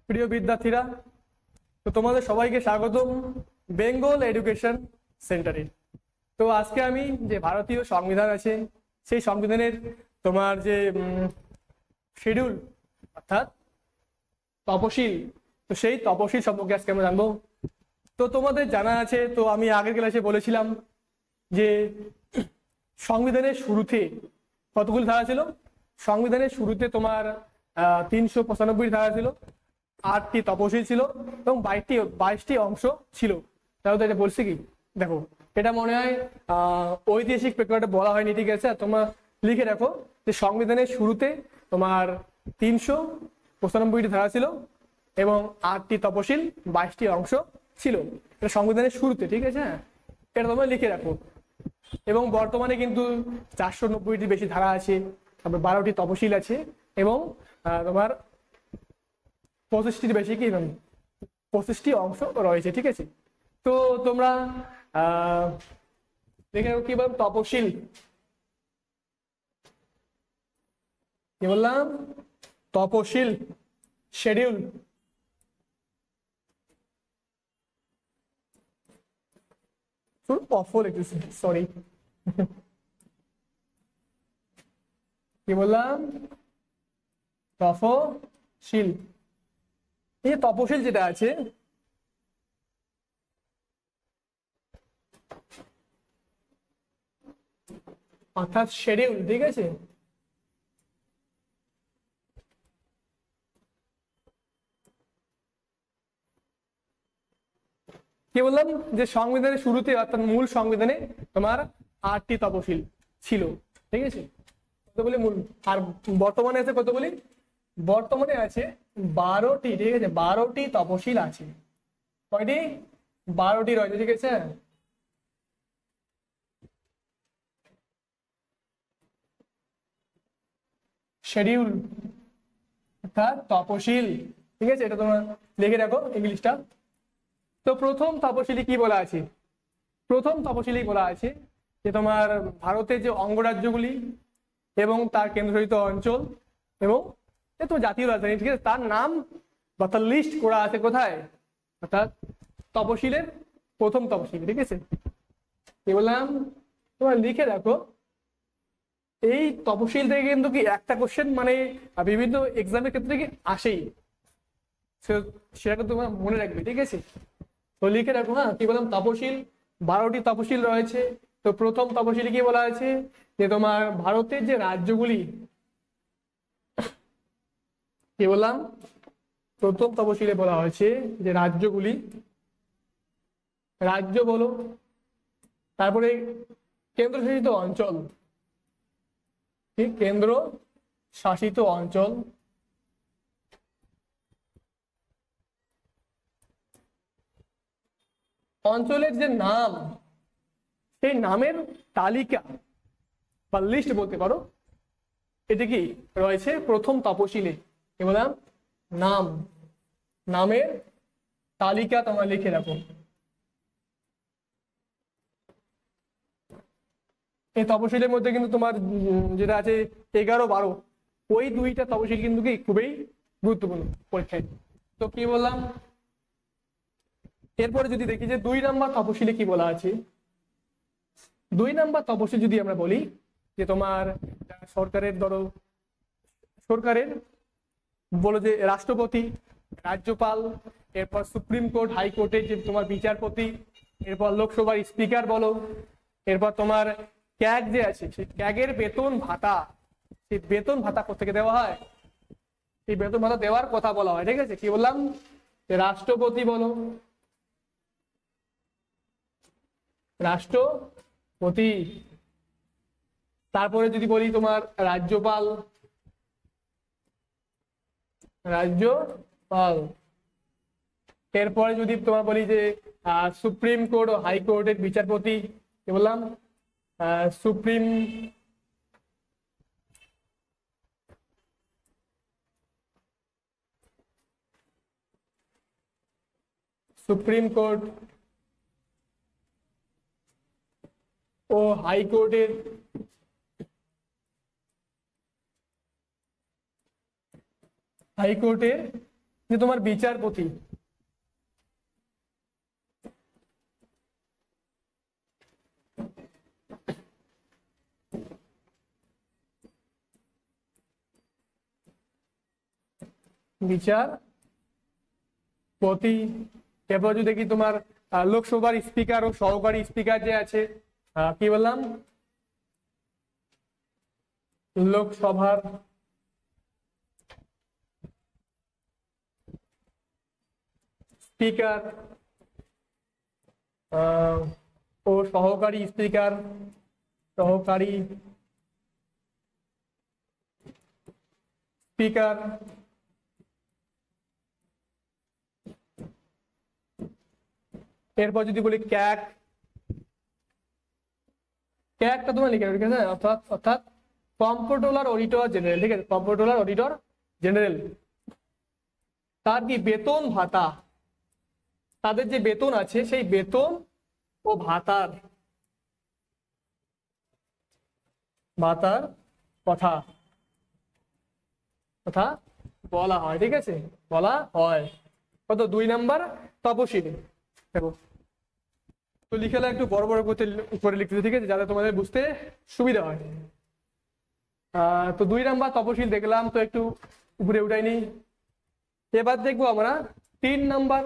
প্রিয় বিদ্যার্থীরা, তো তোমাদের সবাইকে স্বাগতম বেঙ্গল এডুকেশন সেন্টারে। তো আজকে আমি যে ভারতীয় সংবিধান আছে সেই সংবিধানের তোমার যে শিডিউল অর্থাৎ তপশিল, তো সেই তপশিল সম্পর্কে আজকে আমরা জানবো। তো তোমাদের জানা আছে, তো আমি আগের ক্লাসে বলেছিলাম যে সংবিধানের শুরুতে কতগুলি ধারা ছিল। সংবিধানের শুরুতে তোমার 395 ধারা ছিল, 8টি তপশিল ছিল এবং 22টি অংশ ছিল। তাহলে তো এটা বলছি কি, দেখো এটা মনে হয় ঐতিহাসিক প্রেক্ষাপটে বলা হয়নি, ঠিক আছে। তোমরা লিখে রাখো যে সংবিধানের শুরুতে তোমার 395টি ধারা ছিল এবং 8টি তপশিল, 22টি অংশ ছিল। এটা সংবিধানের শুরুতে, ঠিক আছে। হ্যাঁ, এটা তোমরা লিখে রাখো। এবং বর্তমানে কিন্তু 490টির বেশি ধারা আছে, তারপর 12টি তপশিল আছে এবং তোমার 25টির বেশি কি 25টি অংশ রয়েছে, ঠিক আছে। তো তোমরা দেখে কি বললাম, তপশিল কি বললাম, তপশিল শিডিউল। সরি, কি বললাম, তপশিল। এই তপশিল যেটা আছে অর্থাৎ শিডিউল, ঠিক আছে। কি বললাম যে সংবিধানের শুরুতে অর্থাৎ মূল সংবিধানে তোমার 8টি তপশিল ছিল, ঠিক আছে। কতগুলি মূল, আর বর্তমানে আছে কতগুলি, বর্তমানে আছে 12টি, ঠিক আছে। 12টি তপশিল আছে। কয়টি? 12টি রয়েছে, ঠিক আছে। শিডিউল অর্থাৎ তপশিল, ঠিক আছে। এটা তোমরা লিখে রাখো ইংলিশটা। তো প্রথম তপশিলি কি বলা আছে, প্রথম তপশিলি বলা আছে যে তোমার ভারতের যে অঙ্গরাজ্যগুলি এবং তার কেন্দ্রশাসিত অঞ্চল এবং তোমার জাতীয় রাজধানী, ঠিক আছে, তার নাম বা তার লিস্ট করা আছে কোথায়, অর্থাৎ তপশিলের প্রথম তপশিল, ঠিক আছে। কি বললাম, তোমরা লিখে রাখো। এই তপশিল থেকে কিন্তু কি একটা কোশ্চেন মানে বিভিন্ন এক্সামের ক্ষেত্রে কি আসেই, সেটা তোমরা মনে রাখবে, ঠিক আছে। তো লিখে রাখো। হ্যাঁ, কি বললাম, তপশিল 12টি তপশিল রয়েছে। তো প্রথম তপশিলে কি বলা আছে যে তোমার ভারতের যে রাজ্যগুলি, কি বললাম, প্রথম তপশিলে বলা হয়েছে যে রাজ্যগুলি, রাজ্য বলো, তারপরে কেন্দ্রশাসিত অঞ্চল, ঠিক, কেন্দ্র শাসিত অঞ্চল, অঞ্চলের যে নাম, সেই নামের তালিকা বা লিস্ট বলতে পারো, এটা কি রয়েছে প্রথম তপশিলে। কি বললাম, নাম, নামের তালিকা তোমরা লিখে রাখো। এই তপশিলের মধ্যে কিন্তু তোমার যেটা আছে 11, 12, ওই দুইটা তপশিল কিন্তু কি খুবই গুরুত্বপূর্ণ পরীক্ষায়। তো কি বললাম, এরপরে যদি দেখি যে 2 নাম্বার তপশিলে কি বলা আছে। 2 নাম্বার তপশিল যদি আমরা বলি যে তোমার সরকারের, ধরো সরকারের বলো যে রাষ্ট্রপতি, রাজ্যপাল, এরপর সুপ্রিম কোর্ট, হাইকোর্টের যে তোমার বিচারপতি, এরপর লোকসভার স্পিকার বলো, এরপর তোমার ক্যাগ যে আছে সেই ক্যাগের বেতন ভাতা, সেই বেতন ভাতা কোথেকে দেওয়া হয়, সেই বেতন ভাতা দেওয়ার কথা বলা হয়, ঠিক আছে। কি বললাম, রাষ্ট্রপতি বলো, রাষ্ট্রপতি, তারপরে যদি বলি তোমার রাজ্যপাল, রাজ্যপাল, এরপরে যদি তোমার বলি যে সুপ্রিম কোর্ট ও হাইকোর্টের বিচারপতি, কি বললাম, সুপ্রিম সুপ্রিম কোর্ট ও হাইকোর্টের হাইকোর্টের যে তোমার বিচারপতি, বিচারপতি। এরপর যদি দেখি তোমার লোকসভার স্পিকার ও সহকারী স্পিকার যে আছে, কি বললাম, লোকসভার স্পিকার ও সহকারী স্পিকার, সহকারী স্পিকার। এরপর যদি বলি ক্যাক, ক্যাকটা তোমার লিখে ঠিক আছে, অর্থাৎ অর্থাৎ কম্পট্রোলার অডিটর জেনারেল, ঠিক আছে, কম্পট্রোলার অডিটর জেনারেল। তার কি বেতন ভাতা, তাদের যে বেতন আছে সেই বেতন ও ভাতার ভাতার কথা কথা বলা হয়, ঠিক আছে, বলা হয়। কত 2 নাম্বার তপশিলি। দেখো তো লিখেলা একটু বড় বড় করে লিখতে, ঠিক আছে, যাতে তোমাদের বুঝতে সুবিধা হয়। তো 2 নাম্বার তপশিল দেখলাম, তো একটু উপরে উঠাই নি। এবার দেখবো আমরা 3 নাম্বার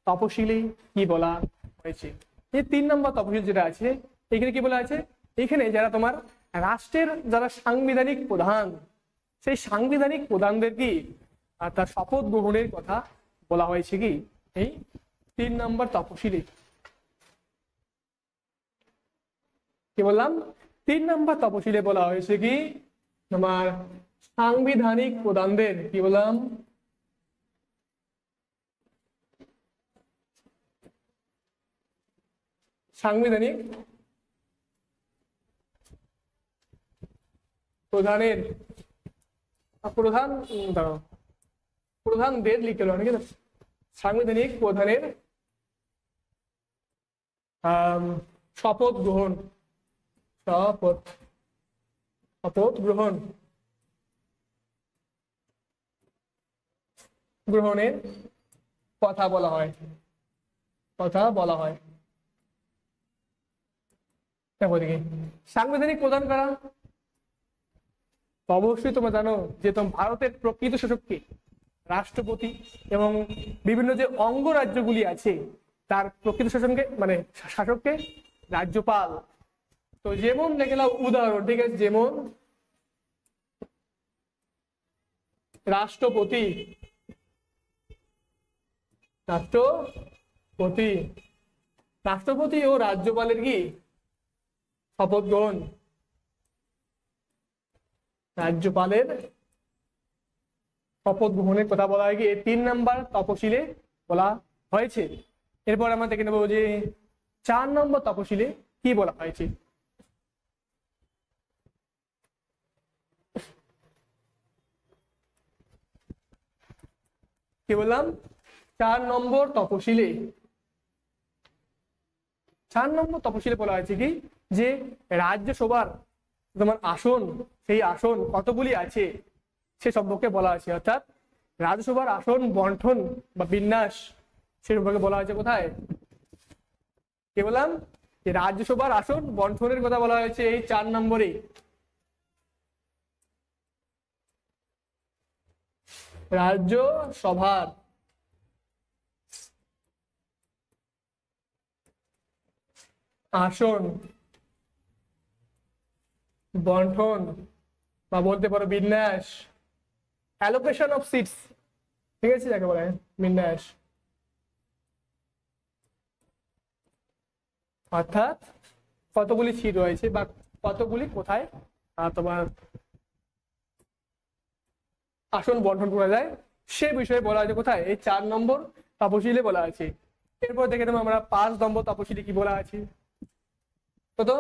তপশিলি কি বলা হয়েছে। এই 3 নাম্বার তপশিল যেটা আছে এখানে কি বলা আছে, এখানে যারা তোমার রাষ্ট্রের যারা সাংবিধানিক প্রধান, সেই সাংবিধানিক প্রধানদের কি তার শপথ গ্রহণের কথা বলা হয়েছে কি এই 3 নাম্বার তপশিলি। কি বললাম, 3 নাম্বার তপশিলে বলা হয়েছে কি তোমার সাংবিধানিক প্রধানদের, কি বললাম, সাংবিধানিক প্রধানের প্রধানদের লিখে নেওয়া, ঠিক আছে, সাংবিধানিক প্রধানের শপথ গ্রহণ, শপথ গ্রহণের কথা বলা হয়, সাংবিধানিক প্রধান কারা, অবশ্যই তোমরা জানো যে ভারতের প্রকৃত শাসককে রাষ্ট্রপতি এবং বিভিন্ন যে অঙ্গরাজ্যগুলি আছে তার প্রকৃত শাসনকে মানে শাসককে রাজ্যপাল। তো যেমন দেখলাম উদাহরণ, ঠিক আছে, যেমন রাষ্ট্রপতি রাষ্ট্রপতি ও রাজ্যপালের কি শপথ গ্রহণ, রাজ্যপালের শপথ গ্রহণের কথা বলা হয় কি 3 নাম্বার তপশিলে বলা হয়েছে। এরপর আমরা দেখে নেবো যে 4 নম্বর তপশিলে কি বলা হয়েছে। কি বললাম, 4 নম্বর তপশিলে, 4 নম্বর তপশিলে বলা হয়েছে কি যে রাজ্যসভার তোমার আসন, সেই আসন কতগুলি আছে সে সম্পর্কে বলা আছে, অর্থাৎ রাজ্যসভার আসন বন্টন বা বিন্যাস সে সম্পর্কে বলা হয়েছে। কোথায়, কি বললাম, যে রাজ্যসভার আসন বন্টনের কথা বলা হয়েছে এই 4 নম্বরে। রাজ্যসভার আসন বন্টন বা বলতে পারো বিন্যাস, অ্যালোকেশন অফ সিটস, ঠিক আছে, যাকে বলে বিন্যাস, অর্থাৎ কতগুলি সিট রয়েছে বা কতগুলি কোথায় তোমার আসন বন্টন করা যায় সে বিষয়ে বলা আছে। কোথায়, এই 4 নম্বর তপশিলে বলা আছে। এরপর দেখে নেবো আমরা 5 নম্বর তপশিলে কি বলা আছে। কত,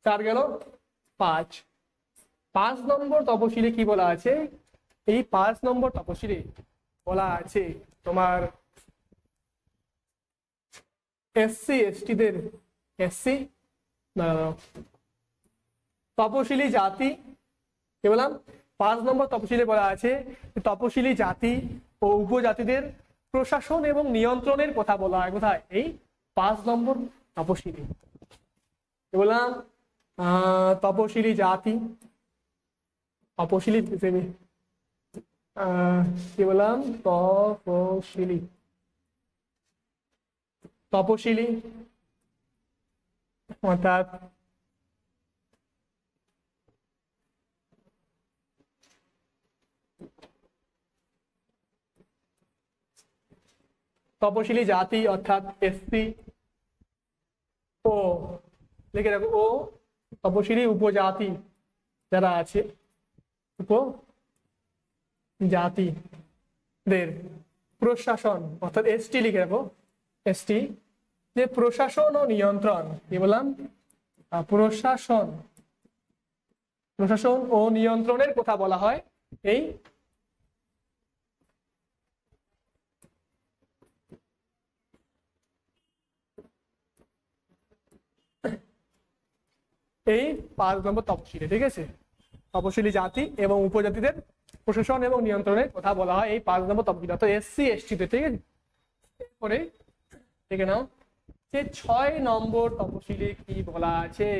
4 গেল 5। 5 নম্বর তপশিলে কি বলা আছে, এই 5 নম্বর তপশিলে বলা আছে তোমার এসসি এসটিদের, এসসি তপশিলি জাতি, কি বললাম, 5 নম্বর তপশিলে বলা আছে তপশিলি জাতি ও ও উপজাতিদের প্রশাসন এবং নিয়ন্ত্রণের কথা বলা হয় কোথায়? এই 5 নম্বর তপশিলি। বললাম তপশিলি জাতি, তপশিলি কি বললাম, তপশিলি, তপশিলি অর্থাৎ তপশিলি জাতি অর্থাৎ এসসি ও, লিখে রাখো, ও তপশিলি উপজাতি যারা আছে, উপজাতিদের প্রশাসন অর্থাৎ এসটি, লিখে রাখো এসটি, যে প্রশাসন ও নিয়ন্ত্রণ, কি বললাম, প্রশাসন, প্রশাসন ও নিয়ন্ত্রণের কথা বলা হয় এই এই 5 নম্বর তপশিলি। ঠিক আছে, তপশিলি জাতি এবং উপজাতিদের প্রশাসন এবং নিয়ন্ত্রণের কথা বলা হয় এই 5 নম্বর তপশিলি, অর্থাৎ এসসি এসটি তে। ঠিক আছে, এরপরে দেখে নাও যে 6 নম্বর তপশিলি কি বলা আছে।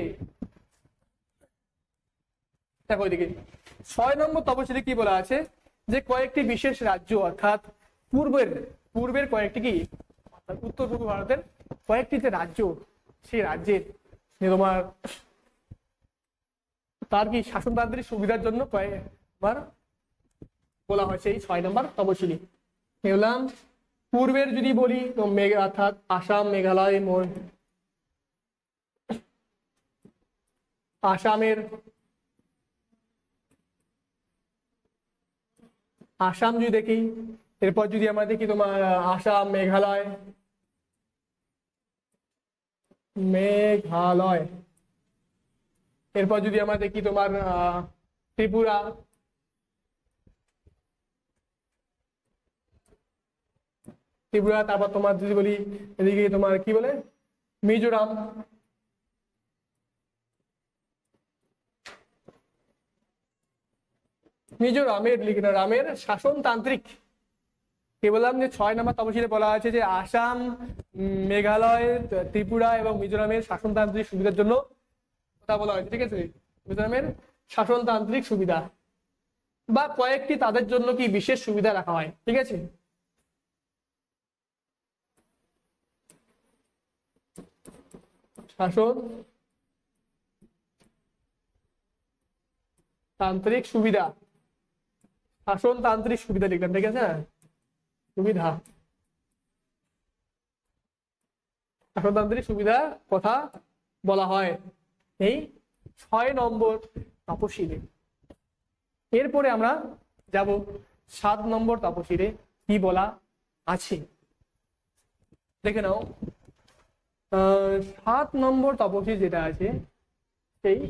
দেখো এদিকে 6 নম্বর তপশিলি কি বলা আছে, যে কয়েকটি বিশেষ রাজ্য অর্থাৎ পূর্বের কয়েকটি কি, অর্থাৎ উত্তর পূর্ব ভারতের কয়েকটি যে রাজ্য, সেই রাজ্যের তোমার তার কি শাসনতান্ত্রিক সুবিধার জন্য কয়েকবার বলা হয়েছে এই 6 নম্বর তপশিলি। বললাম পূর্বের যদি বলি তো অর্থাৎ আসাম, মেঘালয়, আসামের, আসাম যদি দেখি, এরপর যদি আমরা দেখি তোমার আসাম, মেঘালয়, এরপর যদি আমরা দেখি তোমার ত্রিপুরা, তারপর তোমার যদি বলি এদিকে তোমার কি বলে মিজোরাম, মিজোরামের লিখে না, রামের শাসনতান্ত্রিক, কি বললাম যে 6 নম্বর তপশিলে বলা আছে যে আসাম, মেঘালয়, ত্রিপুরা এবং মিজোরামের শাসনতান্ত্রিক সুবিধার জন্য কথা বলা হয়েছে। ঠিক আছে, মিজোরামের শাসনতান্ত্রিক সুবিধা বা কয়েকটি তাদের জন্য কি বিশেষ সুবিধা রাখা হয়। ঠিক আছে, শাসন তান্ত্রিক সুবিধা, শাসনতান্ত্রিক সুবিধা লিখলাম। ঠিক আছে, সুবিধা, শাসনতান্ত্রিক সুবিধা কথা বলা হয় এই 6 নম্বর তপশিলে। এরপরে আমরা যাব 7 নম্বর তপশিলে কি বলা আছে। দেখে নাও 7 নম্বর তপশিল যেটা আছে, এই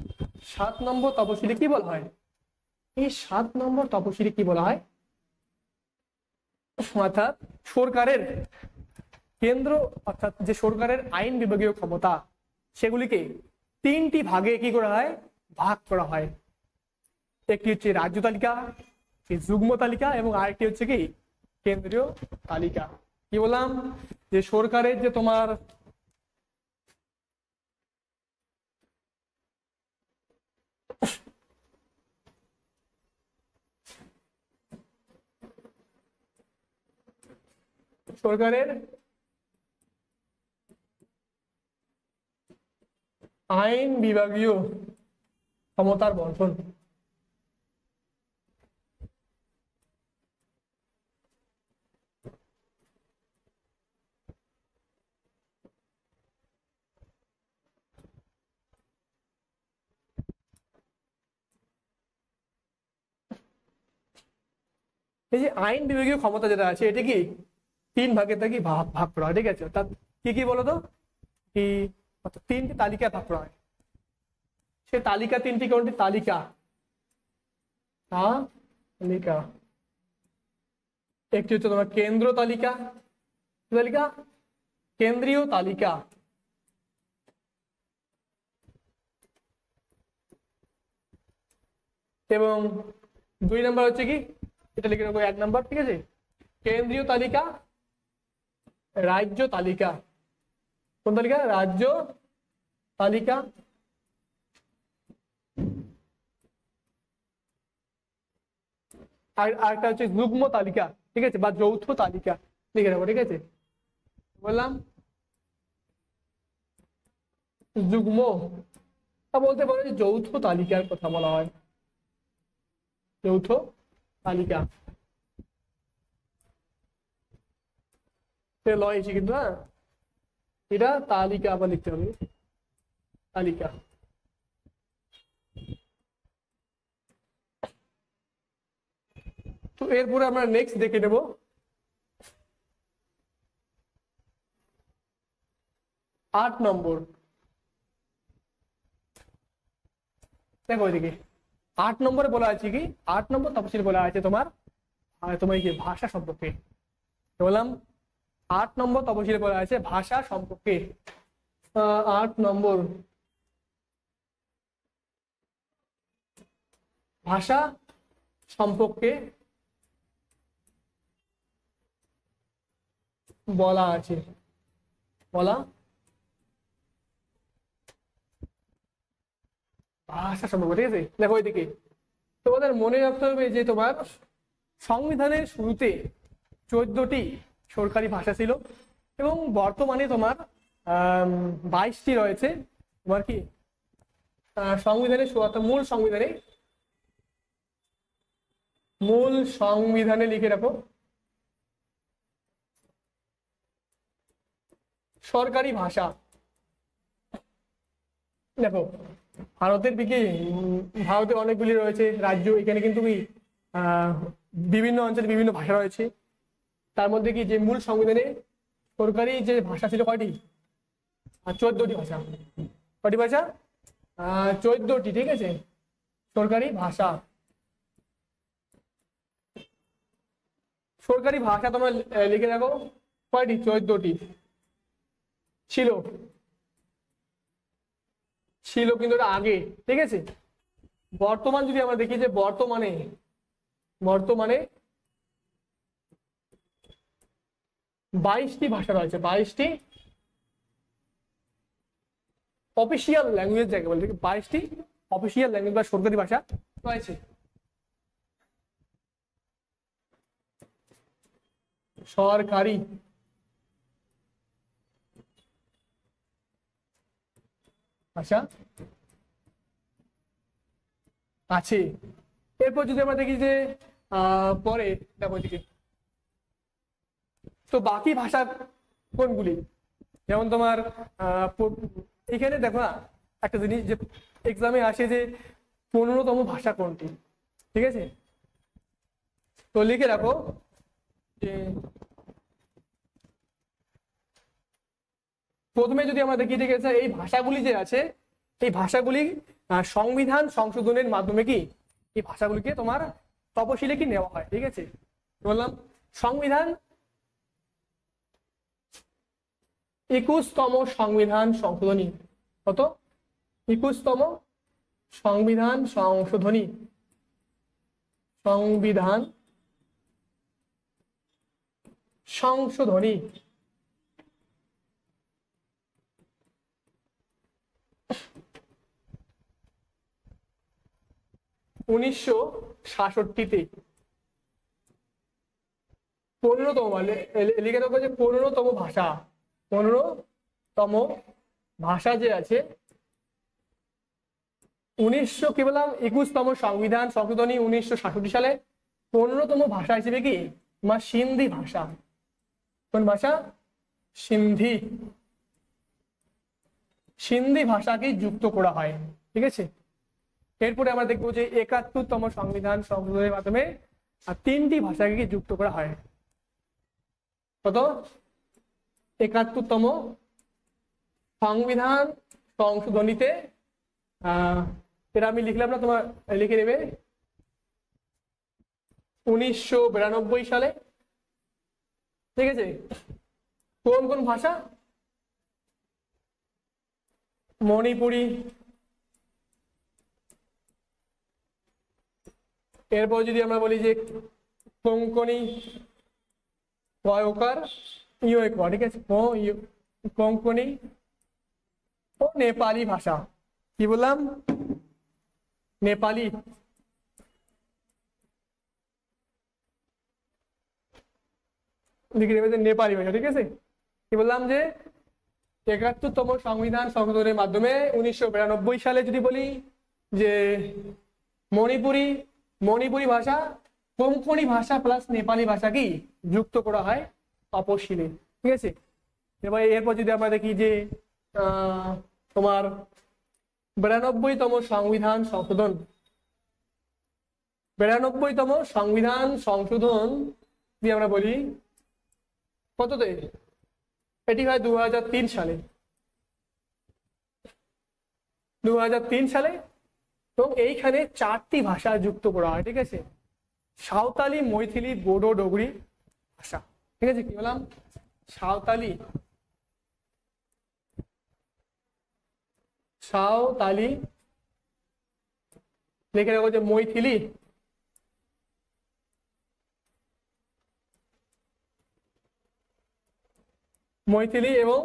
7 নম্বর তপশিলে কি বলা হয়, এই 7 নম্বর তপশিলে কি বলা হয়, অর্থাৎ সরকারের কেন্দ্র অর্থাৎ যে সরকারের আইন বিভাগীয় ক্ষমতা সেগুলিকে 3টি ভাগে কি করা হয়, ভাগ করা হয়। একটি হচ্ছে রাজ্য তালিকা, যুগ্ম তালিকা এবং আরেকটি হচ্ছে কি কেন্দ্রীয় তালিকা। কি বললাম যে সরকারের যে তোমার সরকারের আইন বিভাগীয় ক্ষমতার বন্টন, এই যে আইন বিভাগীয় ক্ষমতা যেটা আছে এটা কি 3 ভাগে থেকে ভাগ ভাগ করা হয়। ঠিক আছে, অর্থাৎ কি কি বলতো, কি 3টি তালিকায় ভাগ করা হয়। সে তালিকা 3টি কোনটি, তালিকা তালিকা, একটি হচ্ছে তোমার কেন্দ্র তালিকা, তালিকা কেন্দ্রীয় তালিকা, এবং 2 নম্বর হচ্ছে কি, এটা লিখে রাখবো 1 নম্বর। ঠিক আছে, কেন্দ্রীয় তালিকা, রাজ্য তালিকা। কোন তালিকা? রাজ্য তালিকা। আর আরেকটা হচ্ছে যুগ্ম তালিকা, ঠিক আছে, বা যৌথ তালিকা লিখে রাখবো, ঠিক আছে। বললাম যুগ্ম, তা বলতে পারো যে যৌথ তালিকার কথা বলা হয়, যৌথ তালিকা। লয় এসে কিন্তু, হ্যাঁ, এটা তালিকা আবার লিখতে হবে, তালিকা। তো এরপরে আমরা নেক্সট দেখে নেব 8 নম্বর। দেখো এদিকে 8 নম্বরে বলা আছে কি, 8 নম্বর তফসিল বলা আছে তোমার তোমার কি ভাষা সম্পর্কে। বললাম 8 নম্বর তফসিলে বলা আছে ভাষা সম্পর্কে। 8 নম্বর ভাষা সম্পর্কে বলা আছে, বলা ভাষা সম্পর্কে, ঠিক আছে। দেখো এদিকে তোমাদের মনে রাখতে হবে যে তোমার সংবিধানের শুরুতে 14টি সরকারি ভাষা ছিল এবং বর্তমানে তোমার 22টি রয়েছে। তোমার কি সংবিধানের মূল সংবিধানে লিখে রাখো সরকারি ভাষা। দেখো ভারতের দিকে ভারতের অনেকগুলি রয়েছে রাজ্য, এখানে কিন্তু কি বিভিন্ন অঞ্চলে বিভিন্ন ভাষা রয়েছে। তার মধ্যে কি যে মূল সংবিধানে সরকারি যে ভাষা ছিল কয়টি? 14টি ভাষা। কয়টি ভাষা? 14টি, ঠিক আছে, সরকারি ভাষা। সরকারি ভাষা তোমরা লিখে রাখো কয়টি? 14টি ছিল, ছিল কিন্তু এটা আগে, ঠিক আছে। বর্তমান যদি আমরা দেখি যে বর্তমানে 22টি ভাষা রয়েছে, 22টি অফিসিয়াল ল্যাঙ্গুয়েজ যাকে বলে, 22টি অফিসিয়াল ল্যাঙ্গুয়েজ বা সরকারি ভাষা রয়েছে। সরকারি ভাষা আছে। এরপর যদি আমরা দেখি যে পরে দেখো এদিকে তো বাকি ভাষা কোনগুলি, যেমন তোমার এখানে দেখো না একটা জিনিস যে এক্সামে আসে যে 15তম ভাষা কোনটি, ঠিক আছে। তো লিখে রাখো যে প্রথমে যদি আমরা দেখি, ঠিক আছে, এই ভাষাগুলি যে আছে এই ভাষাগুলি সংবিধান সংশোধনের মাধ্যমে কি এই ভাষাগুলিকে তোমার তপশিলে কি নেওয়া হয়, ঠিক আছে। বললাম সংবিধান 21তম সংবিধান সংশোধনী, কত? 21তম সংবিধান সংশোধনী, সংবিধান সংশোধনী 1966-তে 15তম, লিখে রাখবো যে 15তম ভাষা, 15তম ভাষা যে আছে 21তম সংবিধান সংশোধনী 1966 সালে 15তম ভাষা হিসেবে কি আমার সিন্ধি ভাষা। কোন ভাষা? সিন্ধি। সিন্ধি ভাষাকে যুক্ত করা হয়, ঠিক আছে। এরপরে আমরা দেখবো যে 71তম সংবিধান সংশোধনের মাধ্যমে আর 3টি ভাষাকে যুক্ত করা হয়। কত? 71তম সংবিধান সংশোধনীতে এটা আমি লিখলাম না, তোমার লিখে নেবে 1992 সালে, ঠিক আছে। কোন কোন ভাষা? মণিপুরি, এরপর যদি আমরা বলি যে কোঙ্কনি, কয়কার ইয় ক, ঠিক আছে, কোঙ্কনি ও নেপালি ভাষা। কি বললাম? নেপালি, লিখে নেবে নেপালি ভাষা, ঠিক আছে। কি বললাম যে ৭১তম সংবিধান সংশোধনের মাধ্যমে ১৯৯২ সালে যদি বলি যে মণিপুরি মণিপুরি ভাষা, কোঙ্কনি ভাষা প্লাস নেপালি ভাষা কি যুক্ত করা হয় তপশিলে, ঠিক আছে। এবার এরপর যদি আমরা দেখি যে তোমার ৯২তম সংবিধান সংশোধন, ৯২তম সংবিধান সংশোধন যদি আমরা বলি কততে, এটি হয় ২০০৩ সালে, ২০০৩ সালে। এবং এইখানে ৪টি ভাষা যুক্ত করা হয়, ঠিক আছে, সাঁওতালি, মৈথিলি, বোডো, ডোগরি ভাষা, ঠিক আছে। কি বললাম? সাঁওতালি, সাঁওতালি, লিখে রাখো যে মৈথিলি, মৈথিলি এবং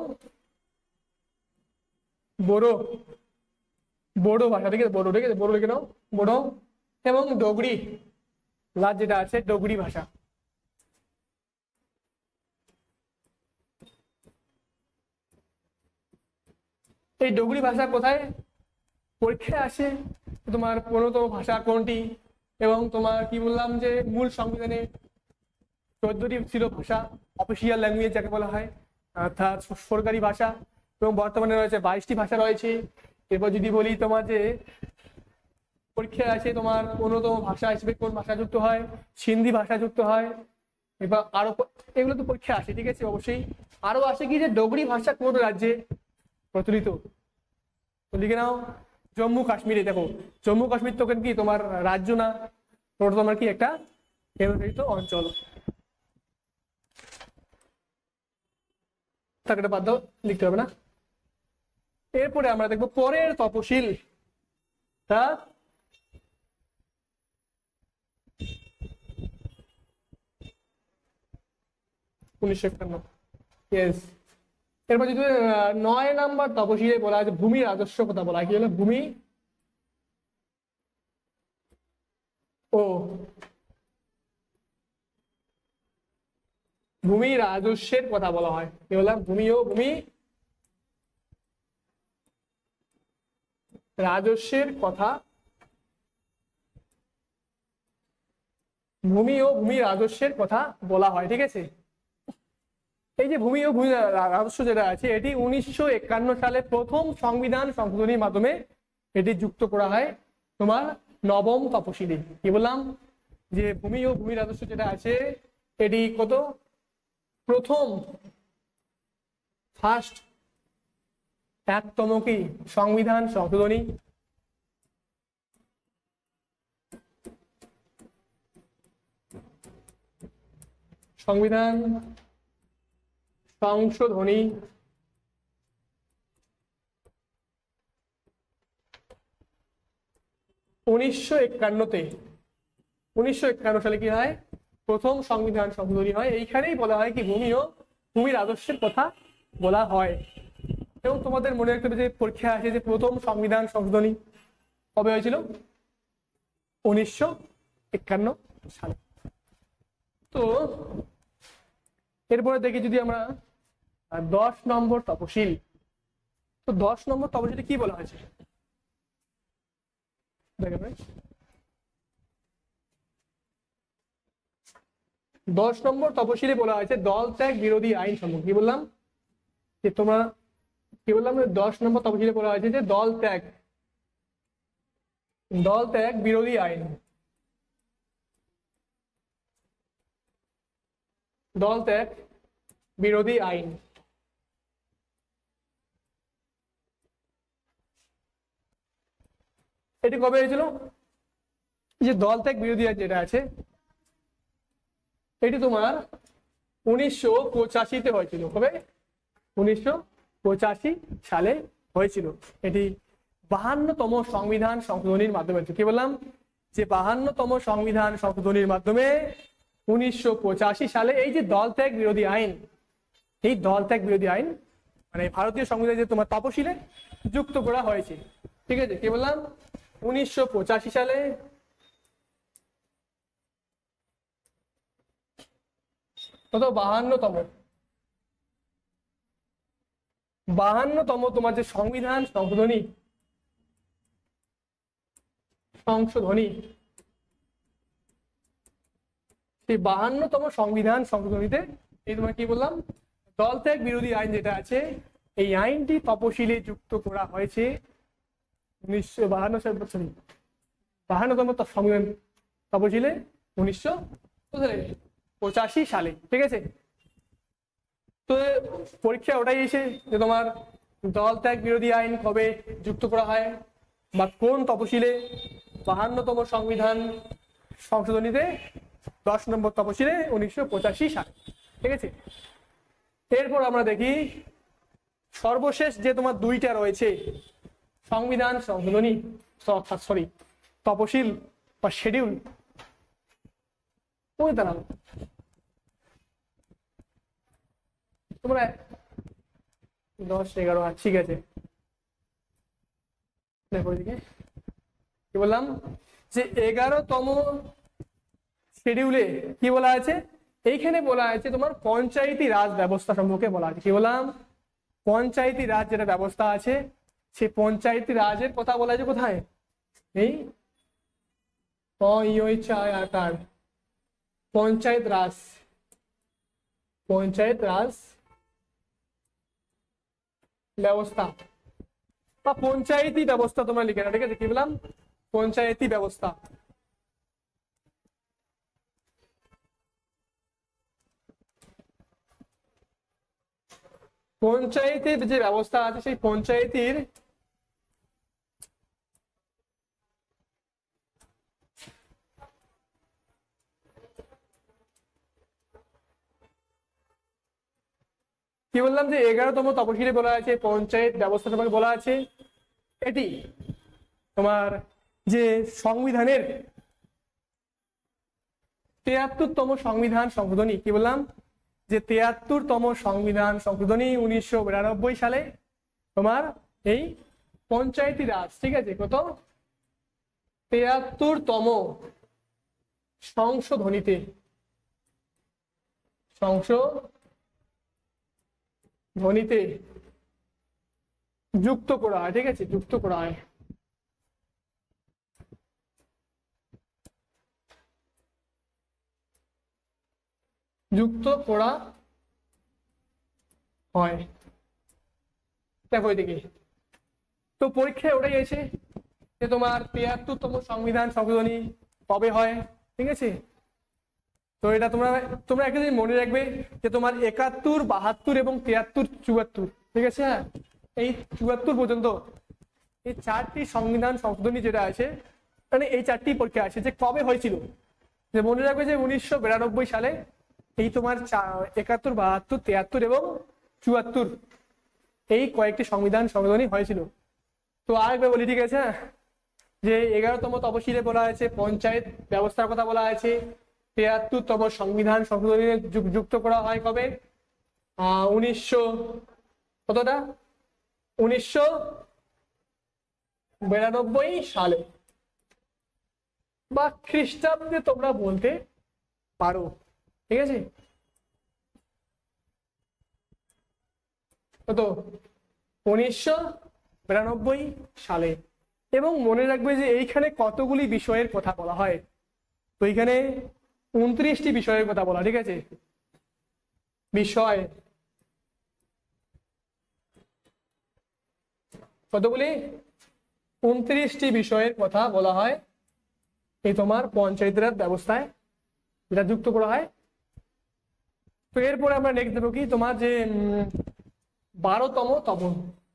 বোডো, বোডো ভাষা, ঠিক আছে, বোডো, ঠিক আছে, বোডো লিখে নাও, বোডো এবং ডোগরি, লাস্ট যেটা আছে ডোগরি ভাষা। এই ডোগরি ভাষা কোথায় পরীক্ষায় আসে, তোমার ১৫তম ভাষা কোনটি, এবং তোমার কি বললাম যে মূল সংবিধানে ১৪টি ছিল ভাষা, অফিসিয়াল ল্যাঙ্গুয়েজ যাকে বলা হয়, অর্থাৎ সরকারি ভাষা, এবং বর্তমানে রয়েছে ২২টি ভাষা রয়েছে। এরপর যদি বলি তোমার যে পরীক্ষায় আছে তোমার ১৫তম ভাষা হিসেবে কোন ভাষা যুক্ত হয়, সিন্ধি ভাষা যুক্ত হয়। এবার আরো এগুলো তো পরীক্ষা আসে, ঠিক আছে, অবশ্যই। আরো আসে কি যে ডোগরি ভাষা কোন রাজ্যে প্রচলিত, তো লিখে নাও জম্মু কাশ্মীরে। দেখো জম্মু কাশ্মীর তো কি তোমার রাজ্য না, ওটা তোমার কি একটা কেন্দ্রশাসিত অঞ্চল, তাকে বাদ দাও, লিখতে হবে না। এরপরে আমরা দেখবো পরের তপশিল, তা ১৯৫১। ইয়েস। এরপর যদি ৯ নাম্বার তপশিলে বলা আছে ভূমি রাজস্ব কথা বলা হয়, কি হলো? ভূমি ও ভূমি রাজস্বের কথা বলা হয়, কি বললাম? ভূমি ও ভূমি রাজস্বের কথা, ভূমি ও ভূমি রাজস্বের কথা বলা হয়, ঠিক আছে। এই যে ভূমি ও ভূমি রাজস্ব যেটা আছে এটি ১৯৫১ সালে প্রথম সংবিধান সংশোধনীর মাধ্যমে এটি যুক্ত করা হয় তোমার ৯ম তপশিলে। কি বললাম যে ভূমি ও ভূমি রাজস্ব যেটা আছে এটি কত প্রথম ফার্স্ট ১তম কি সংবিধান সংশোধনী, সংবিধান সংশোধনী ১৯৫১-তে, ১৯৫১ সালে কি হয় প্রথম সংবিধান সংশোধনী হয়। এইখানেই বলা হয় কি ভূমি ও ভূমি রাজস্বের কথা বলা হয়। এবং তোমাদের মনে রাখতে হবে যে পরীক্ষা আছে যে প্রথম সংবিধান সংশোধনী কবে হয়েছিল? ১৯৫১ সালে। তো এরপরে দেখি যদি আমরা ১০ নম্বর তপশিল, তো ১০ নম্বর তপশিলে কি বলা হয়েছে দেখেন। ১০ নম্বর তপশিলে বলা হয়েছে দল ত্যাগ বিরোধী আইন সম্পর্কে। কি বললাম যে তোমরা কি বললাম ১০ নম্বর তপশিলে বলা হয়েছে যে দল ত্যাগ বিরোধী আইন, দল ত্যাগ বিরোধী আইন। এটি কবে হয়েছিল? যে দল ত্যাগ বিরোধী আইন যেটা আছে এটি তোমার ১৯৮৫-তে হয়েছিল। কবে? ১৯৮৫ সালে হয়েছিল। এটি ৫২তম সংবিধান সংশোধনীর মাধ্যমে। কি বললাম যে ৫২তম সংবিধান সংশোধনীর মাধ্যমে 1985 সালে এই যে দল ত্যাগ বিরোধী আইন, এই দল ত্যাগ বিরোধী আইন মানে ভারতীয় সংবিধানে যে তোমার তপশিলে যুক্ত করা হয়েছে। ঠিক আছে, কি বললাম 1985 সালে কত 52তম তোমার যে সংবিধান সংশোধনী সেই 52তম সংবিধান সংশোধনীতে এই তোমার কি বললাম দল ত্যাগ বিরোধী আইন যেটা আছে এই আইনটি তপশিলে যুক্ত করা হয়েছে 52তম সংবিধান তপশিলে 1985 সালে। ঠিক আছে, তো পরীক্ষা ওটাই এসে যে তোমার দল ত্যাগ বিরোধী আইন কবে যুক্ত করা হয় বা কোন তপশিলে 52তম সংবিধান সংশোধনীতে 10 নম্বর তপশিলে 1985 সালে। ঠিক আছে, এরপর আমরা দেখি সর্বশেষ যে তোমার দুইটা রয়েছে সংবিধান সংশোধনী তপশিল বা শিডিউল, ওই দাঁড়াও তোমরা 10-11 ঠিক আছে, দেখো এদিকে কি বললাম যে 11তম শিডিউলে কি বলা আছে, এইখানে বলা আছে তোমার পঞ্চায়েতি রাজ ব্যবস্থা সম্পর্কে বলা আছে। কি বললাম পঞ্চায়েতি রাজ যেটা ব্যবস্থা আছে সেই পঞ্চায়েতি রাজের কথা বলা আছে কোথায়, এই পঞ্চায়েত রাজ ব্যবস্থা বা পঞ্চায়েতি ব্যবস্থা তোমরা লিখে না। ঠিক আছে, কি বললাম পঞ্চায়েতি ব্যবস্থা। পঞ্চায়েতের যে ব্যবস্থা আছে সেই পঞ্চায়েতের কি বললাম যে 11তম তপশিলে বলা আছে পঞ্চায়েত ব্যবস্থা সম্পর্কে বলা আছে। এটি তোমার যে সংবিধানের 73তম সংবিধান সংশোধনী, কি বললাম যে 73তম সংবিধান সংশোধনী 1992 সালে তোমার এই পঞ্চায়েতি রাজ, ঠিক আছে কত 73তম সংশোধনীতে যুক্ত করা হয়। ঠিক আছে, যুক্ত করা হয়। দেখো এদিকে তো পরীক্ষায় ওটাই আছে যে তোমার 73তম সংবিধান সংশোধনী কবে হয়। ঠিক আছে, তো এটা তোমরা একটা জিনিস মনে রাখবে যে তোমার 71, 72 এবং 73, 74, ঠিক আছে, হ্যাঁ এই 74 পর্যন্ত এই 4টি সংবিধান সংশোধনী যেটা আছে মানে এই 4টি পরীক্ষা আছে যে কবে হয়েছিল, যে মনে রাখবে যে 1992 সালে এই তোমার 71, 72, 73 এবং 74 এই কয়েকটি সংবিধান সংশোধনী হয়েছিল। তো আরেকবার বলি, ঠিক আছে, যে 11তম তপশিলে বলা আছে পঞ্চায়েত ব্যবস্থার কথা বলা আছে। 73তম সংবিধান সংশোধনী যুক্ত করা হয় কবে 1992 সালে বা খ্রিস্টাব্দে তোমরা বলতে পারো। ঠিক আছে, কত 1992 সালে। এবং মনে রাখবে যে এইখানে কতগুলি বিষয়ের কথা বলা হয়, তো এইখানে 29টি বিষয়ের কথা বলা। ঠিক আছে, বিষয় কতগুলি 29টি বিষয়ের কথা বলা হয় এই তোমার পঞ্চায়েত রাজ ব্যবস্থায় যেটা যুক্ত করা হয়। তো এরপরে আমরা নেক্সট দেবো কি তোমার যে 12তম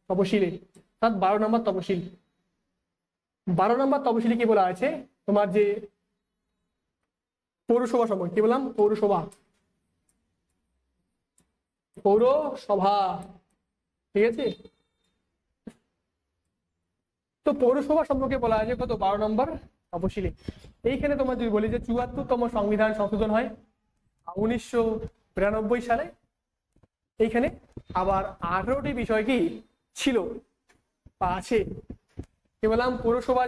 তপশিলে, 12 নম্বর তপশিল। 12 নম্বর তপশিলে কি বলা আছে তোমার যে পৌরসভা সম্পর্কে, কি বললাম পৌরসভা, ঠিক আছে। তো পৌরসভা সম্পর্কে বলা আছে কত 12 নম্বর তপশিলে। এইখানে তোমার যদি বলি যে 74তম সংবিধান সংশোধন হয় 1992 সালে এইখানে আবার 18টি বিষয় কি ছিল বা আছে। কি বললাম, পৌরসভা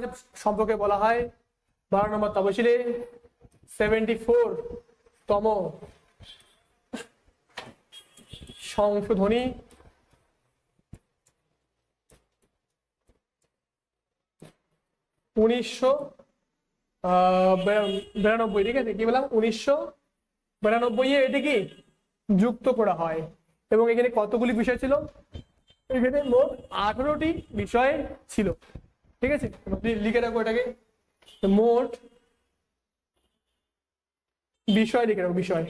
সম্পর্কে বলা হয় 12 নম্বর তফসিলে 74তম সংশোধনী উনিশশো 92, ঠিক আছে। কি বললাম, 1992 এটি কি যুক্ত করা হয়। এবং এখানে কতগুলি বিষয় ছিল, এখানে মোট 18টি বিষয় ছিল, ঠিক আছে। লিখে রাখো এটাকে, মোট বিষয় লিখে রাখো। বিষয়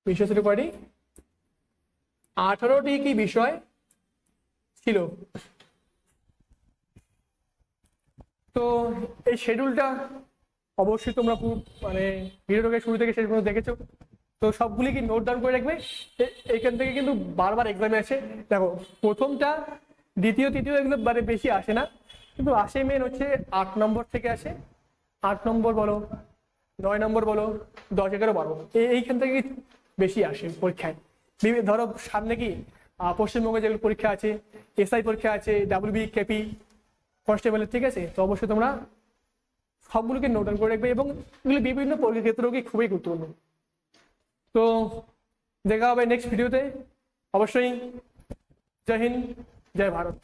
বিষয় ছিল কয়টি, 18টি কি বিষয় ছিল। তো এই শিডিউলটা অবশ্যই তোমরা মানে ভিডিওটাকে শুরু থেকে শেষ পর্যন্ত দেখেছো, তো সবগুলি কি নোট ডাউন করে রাখবে। এইখান থেকে কিন্তু বারবার এক্সামে আসে। দেখো, প্রথমটা, দ্বিতীয়, তৃতীয় এগুলো মানে বেশি আসে না, কিন্তু আসে মেন হচ্ছে 8 নম্বর থেকে আসে। 8 নম্বর বলো, 9 নম্বর বলো, 10, 11, 12 এইখান থেকে বেশি আসে পরীক্ষায়। ধরো সামনে কি পশ্চিমবঙ্গে যেগুলো পরীক্ষা আছে, এসআই পরীক্ষা আছে, ডাব্লিউবি, কেপি, কনস্টেবলের, ঠিক আছে। তো অবশ্যই তোমরা সবগুলোকে নোট ডাউন করে রাখবে, এবং এগুলো বিভিন্ন পরীক্ষার ক্ষেত্রেও কি খুবই গুরুত্বপূর্ণ। তো দেখা হবে নেক্সট ভিডিওতে। অবশ্যই জয় হিন্দ, জয় ভারত।